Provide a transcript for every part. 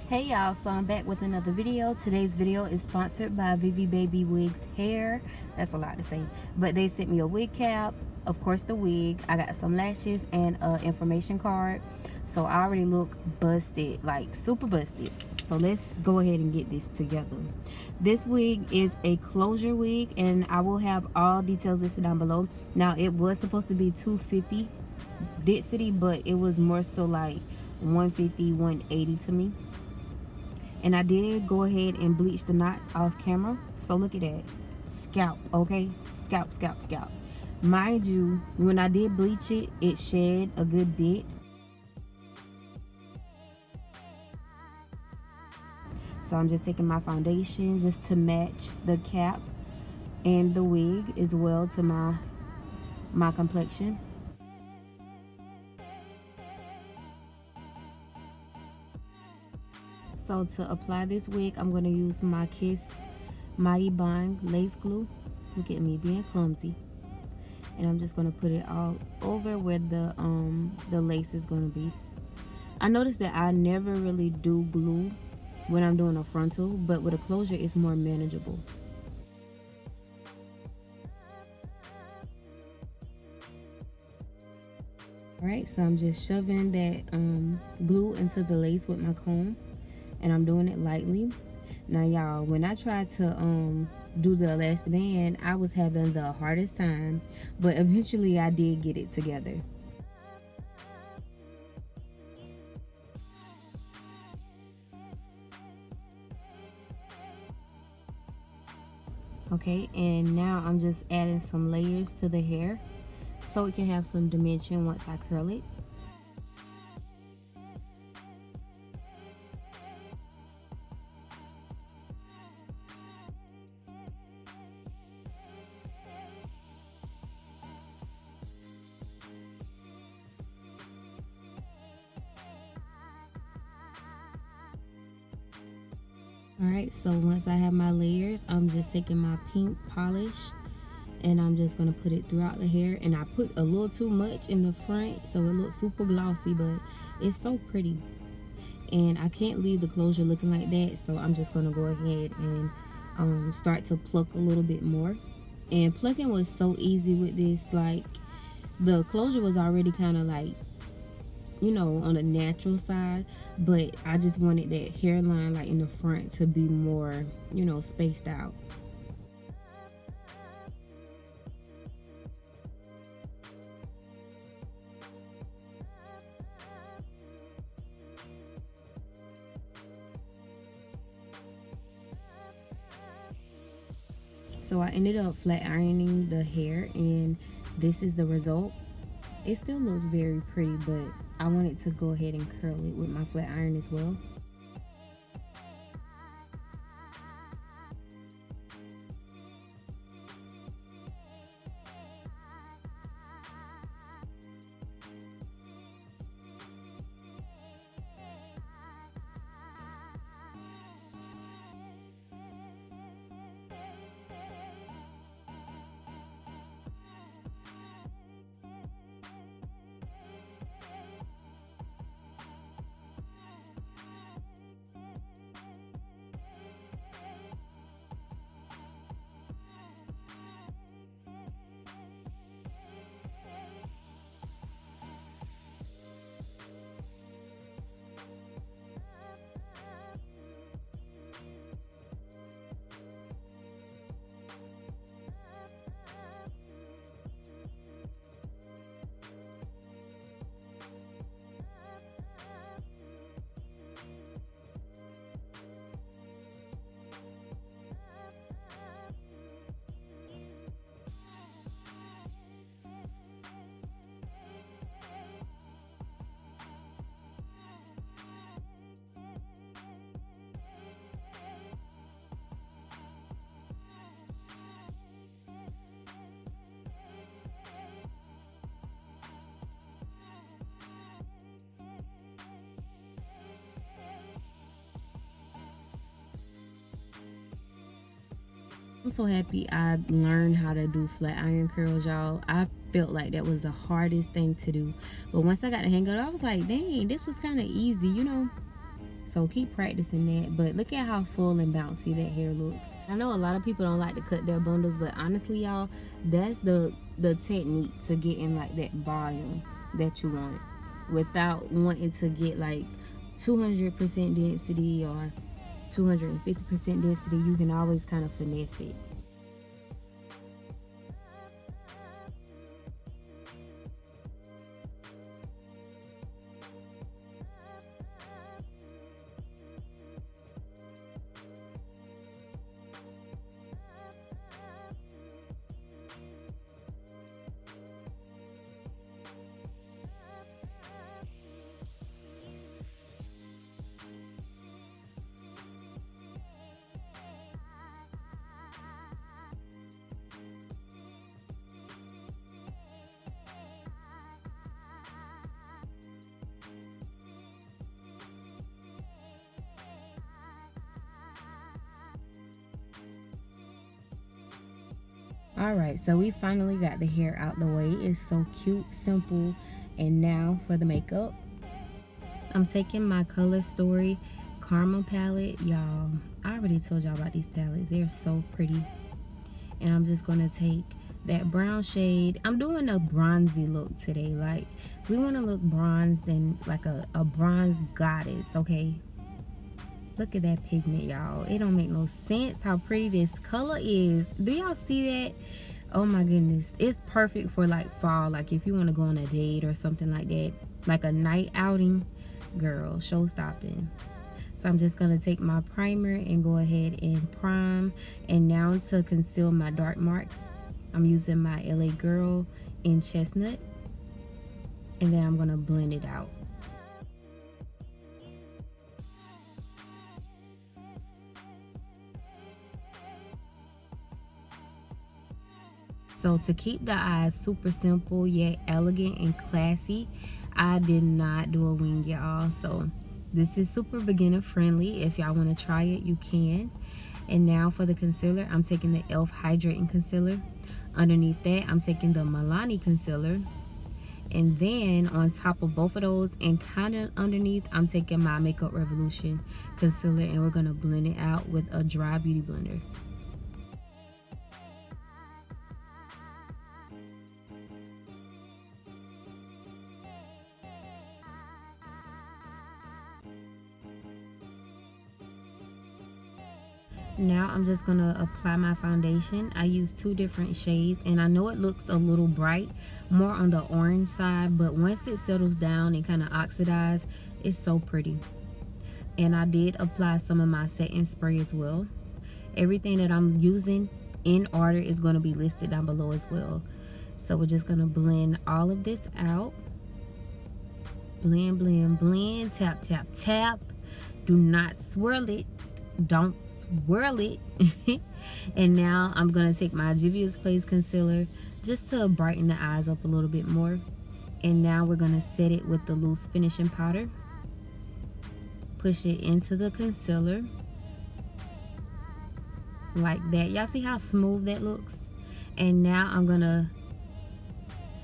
Hey y'all, so I'm back with another video. Today's video is sponsored by VIVI Baby Wigs Hair. That's a lot to say, but they sent me a wig cap, of course the wig, I got some lashes and an information card. So I already look busted, like super busted. So let's go ahead and get this together. This wig is a closure wig and I will have all details listed down below. Now it was supposed to be 250 density, but it was more so like 150, 180 to me. And I did go ahead and bleach the knots off camera. So look at that. Scalp, okay? Scalp, scalp, scalp. Mind you, when I did bleach it, it shed a good bit. So I'm just taking my foundation just to match the cap and the wig as well to my complexion. So to apply this wig, I'm going to use my Kiss Mighty Bond lace glue. Look at me being clumsy. And I'm just going to put it all over where the lace is going to be. I noticed that I never really do glue when I'm doing a frontal, but with a closure it's more manageable. Alright, so I'm just shoving that glue into the lace with my comb. And I'm doing it lightly. Now y'all, when I tried to do the elastic band, I was having the hardest time, but eventually I did get it together. Okay, and now I'm just adding some layers to the hair so it can have some dimension once I curl it. Alright, so once I have my layers, I'm just taking my pink polish and I'm just going to put it throughout the hair. And I put a little too much in the front so it looks super glossy, but it's so pretty. And I can't leave the closure looking like that, so I'm just going to go ahead and start to pluck a little bit more. And plucking was so easy with this, like the closure was already kind of like, you know, on the natural side, but I just wanted that hairline like in the front to be more, you know, spaced out. So I ended up flat ironing the hair and this is the result. It still looks very pretty, but I wanted to go ahead and curl it with my flat iron as well. I'm so happy I learned how to do flat iron curls, y'all. I felt like that was the hardest thing to do, but once I got the hang of it, I was like, dang, this was kind of easy, you know. So keep practicing that. But look at how full and bouncy that hair looks. I know a lot of people don't like to cut their bundles, but honestly, y'all, that's the technique to getting like that volume that you want without wanting to get like 200% density or 250% density. You can always kind of finesse it. Alright, so we finally got the hair out the way. It's so cute, simple. And now for the makeup. I'm taking my Color Story Caramel palette. Y'all, I already told y'all about these palettes. They're so pretty. And I'm just going to take that brown shade. I'm doing a bronzy look today. Like, we want to look bronzed and like a bronze goddess, okay? Look at that pigment, y'all. It don't make no sense how pretty this color is. Do y'all see that? Oh my goodness. It's perfect for like fall. Like if you want to go on a date or something like that. Like a night outing. Girl, show stopping. So I'm just going to take my primer and go ahead and prime. And now to conceal my dark marks, I'm using my LA Girl in Chestnut. And then I'm going to blend it out. So to keep the eyes super simple yet elegant and classy, I did not do a wing, y'all. So this is super beginner friendly. If y'all want to try it, you can. And now for the concealer, I'm taking the e.l.f. Hydrating Concealer. Underneath that, I'm taking the Milani Concealer. And then on top of both of those and kind of underneath, I'm taking my Makeup Revolution Concealer. And we're going to blend it out with a dry beauty blender. Now I'm just gonna apply my foundation. I use 2 different shades, and I know it looks a little bright, more on the orange side, but once it settles down and kind of oxidizes, it's so pretty. And I did apply some of my setting spray as well. Everything that I'm using in order is going to be listed down below as well. So we're just going to blend all of this out. Blend, blend, blend. Tap, tap, tap. Do not swirl it. Don't swirl it. And now I'm going to take my Juvia's Place concealer just to brighten the eyes up a little bit more. And now we're going to set it with the loose finishing powder. Push it into the concealer like that. Y'all see how smooth that looks? And now I'm going to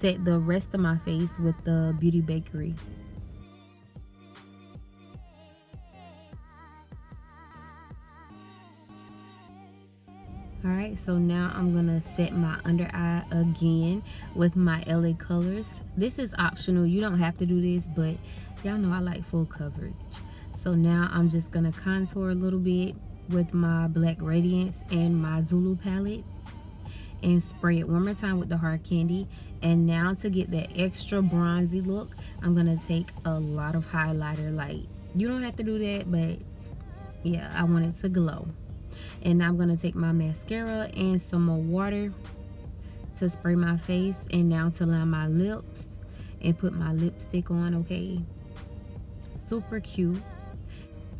set the rest of my face with the Beauty Bakery. Alright, so now I'm going to set my under eye again with my LA Colors. This is optional. You don't have to do this, but y'all know I like full coverage. So now I'm just going to contour a little bit with my Black Radiance and my Zulu palette. And spray it one more time with the Hard Candy. And now to get that extra bronzy look, I'm going to take a lot of highlighter. Like, you don't have to do that, but yeah, I want it to glow. And now I'm going to take my mascara and some more water to spray my face. And now to line my lips and put my lipstick on, okay? Super cute.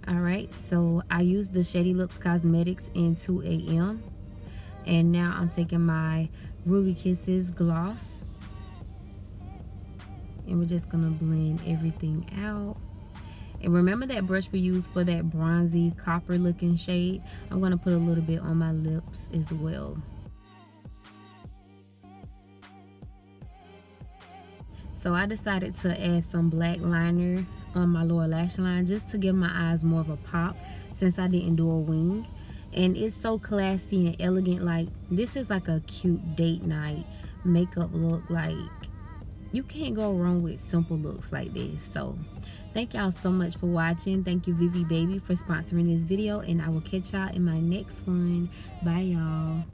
Alright, so I used the Shady Lips Cosmetics in 2 AM. And now I'm taking my Ruby Kisses gloss. And we're just going to blend everything out. And remember that brush we used for that bronzy copper looking shade? I'm going to put a little bit on my lips as well. So I decided to add some black liner on my lower lash line just to give my eyes more of a pop, since I didn't do a wing. And it's so classy and elegant. Like, this is like a cute date night makeup look. Like, you can't go wrong with simple looks like this. So thank y'all so much for watching. Thank you, Vivi Baby, for sponsoring this video, and I will catch y'all in my next one. Bye, y'all.